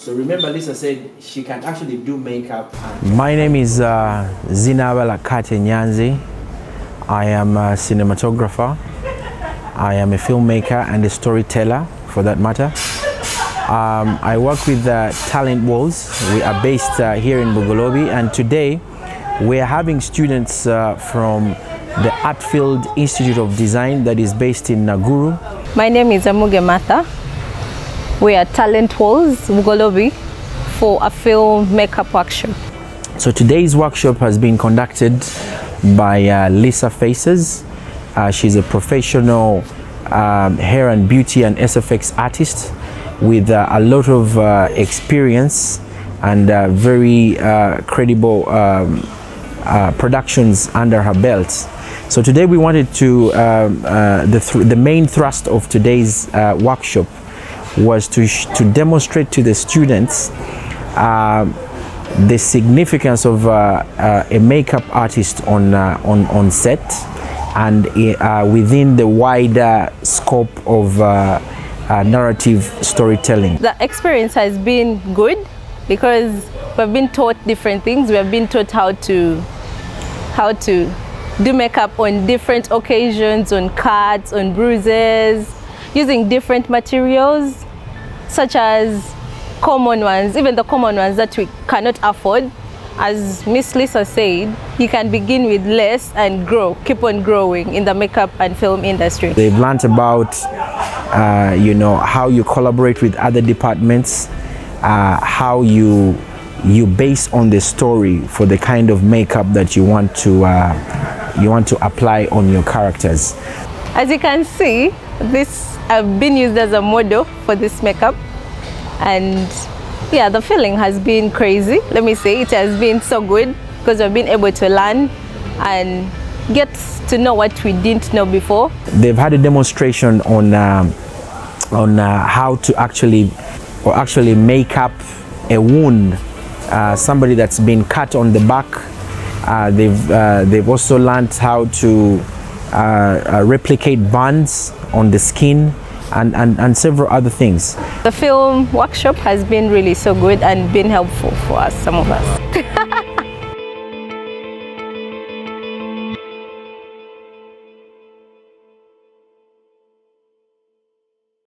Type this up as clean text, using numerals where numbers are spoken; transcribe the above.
So remember, Lisa said she can actually do makeup. My name is Kaate Nyanzi. I am a cinematographer. I am a filmmaker and a storyteller, for that matter. I work with Talent Walls. We are based here in Bugolobi, and today we are having students from the Artfield Institute of Design that is based in Naguru. My name is Amuge Martha. We are Talent Walls, Bugolobi, for a film makeup workshop. So today's workshop has been conducted by Lisa Faces. She's a professional hair and beauty and SFX artist with a lot of experience and very credible productions under her belt. So today we wanted to, the main thrust of today's workshop was to demonstrate to the students the significance of a makeup artist on set and within the wider scope of narrative storytelling. The experience has been good because we've been taught different things. We have been taught how to do makeup on different occasions, on cuts, on bruises, using different materials such as common ones, even the common ones that we cannot afford. As Miss Lisa said, you can begin with less and grow, keep on growing in the makeup and film industry. They've learned about you know, how you collaborate with other departments, how you base on the story for the kind of makeup that you want to apply on your characters. As you can see, I've been used as a model for this makeup, and yeah, the feeling has been crazy. Let me say, it has been so good because we've been able to learn and get to know what we didn't know before. They've had a demonstration on how to actually make up a wound, somebody that's been cut on the back. They've also learned how to replicate burns on the skin and several other things. The film workshop has been really so good and been helpful for us, some of us.